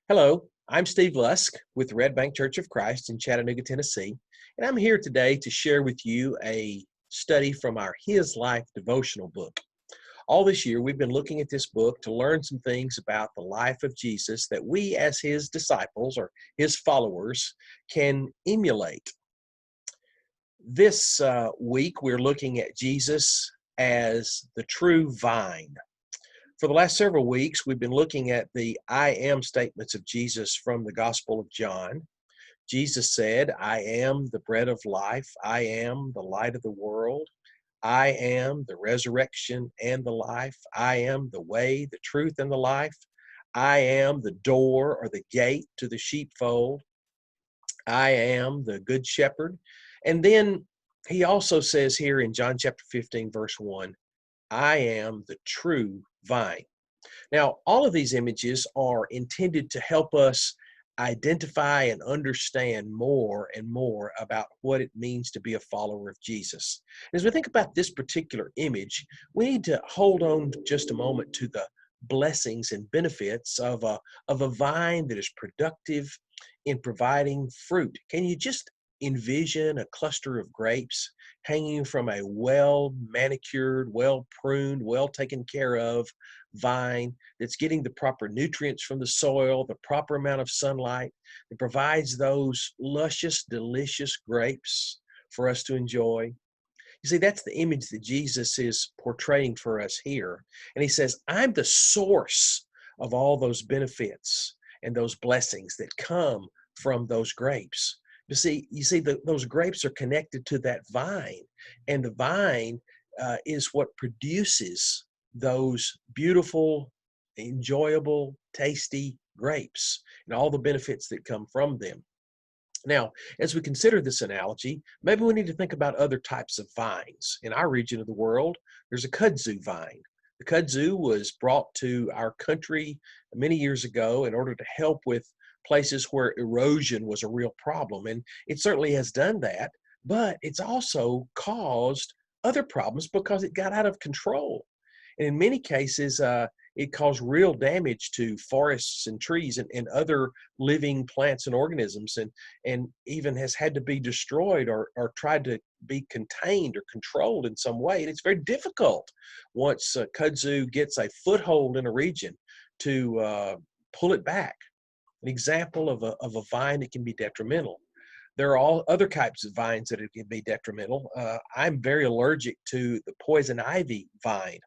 Hello, I'm Steve Lusk with Red Bank Church of Christ in Chattanooga, Tennessee, and I'm here today to share with you a study from our His Life devotional book. All this year, we've been looking at this book to learn some things about the life of Jesus that we, as His disciples or His followers, can emulate. This week, we're looking at Jesus as the true vine. For the last several weeks, we've been looking at the I am statements of Jesus from the Gospel of John. Jesus said, I am the bread of life. I am the light of the world. I am the resurrection and the life. I am the way, the truth, and the life. I am the door or the gate to the sheepfold. I am the good shepherd. And then he also says here in John chapter 15, verse 1, I am the true vine. Now, all of these images are intended to help us identify and understand more and more about what it means to be a follower of Jesus. As we think about this particular image, we need to hold on just a moment to the blessings and benefits of a vine that is productive in providing fruit. Can you just envision a cluster of grapes hanging from a well manicured, well pruned, well taken care of vine that's getting the proper nutrients from the soil, the proper amount of sunlight, that provides those luscious, delicious grapes for us to enjoy? You see, that's the image that Jesus is portraying for us here. And he says, I'm the source of all those benefits and those blessings that come from those grapes. You see, those grapes are connected to that vine, and the vine is what produces those beautiful, enjoyable, tasty grapes and all the benefits that come from them. Now, as we consider this analogy, maybe we need to think about other types of vines. In our region of the world, there's a kudzu vine. The kudzu was brought to our country many years ago in order to help with places where erosion was a real problem. And it certainly has done that, but it's also caused other problems because it got out of control. And in many cases, it caused real damage to forests and trees and other living plants and organisms, and even has had to be destroyed or tried to be contained or controlled in some way. And it's very difficult once kudzu gets a foothold in a region to pull it back. An example of a vine that can be detrimental. There are all other types of vines that can be detrimental. I'm very allergic to the poison ivy vine.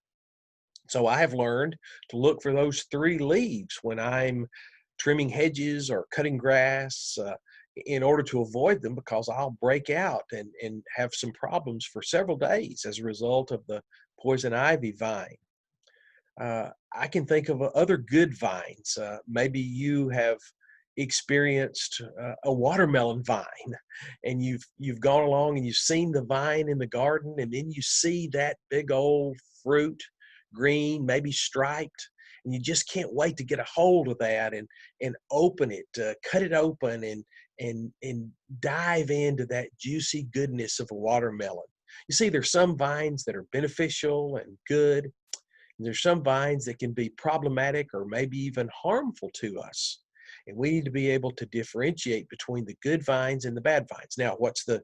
So I have learned to look for those three leaves when I'm trimming hedges or cutting grass in order to avoid them, because I'll break out and have some problems for several days as a result of the poison ivy vine. I can think of other good vines. Maybe you have experienced a watermelon vine, and you've gone along and you've seen the vine in the garden, and then you see that big old fruit, green, maybe striped, and you just can't wait to get a hold of that and open it, cut it open, and dive into that juicy goodness of a watermelon. You see, there's some vines that are beneficial and good. There's some vines that can be problematic or maybe even harmful to us. And we need to be able to differentiate between the good vines and the bad vines. Now, what's the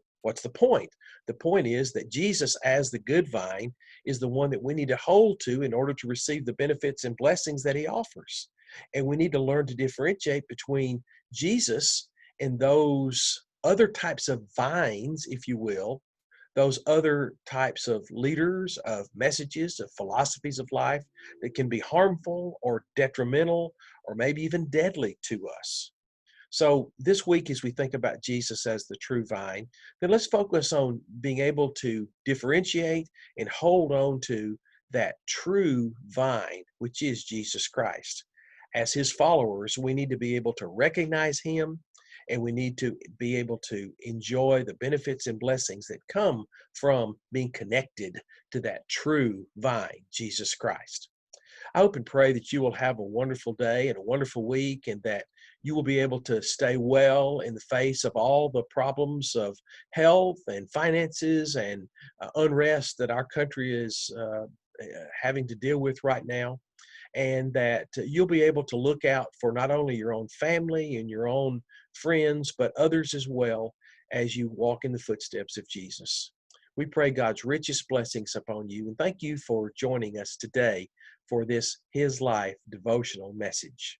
point? The point is that Jesus, as the good vine, is the one that we need to hold to in order to receive the benefits and blessings that he offers. And we need to learn to differentiate between Jesus and those other types of vines, if you will, those other types of leaders, of messages, of philosophies of life that can be harmful or detrimental or maybe even deadly to us. So this week, as we think about Jesus as the true vine, then let's focus on being able to differentiate and hold on to that true vine, which is Jesus Christ. As his followers, we need to be able to recognize him, and we need to be able to enjoy the benefits and blessings that come from being connected to that true vine, Jesus Christ. I hope and pray that you will have a wonderful day and a wonderful week, and that you will be able to stay well in the face of all the problems of health and finances and unrest that our country is having to deal with right now. and that you'll be able to look out for not only your own family and your own friends, but others as well as you walk in the footsteps of Jesus. We pray God's richest blessings upon you, and thank you for joining us today for this His Life devotional message.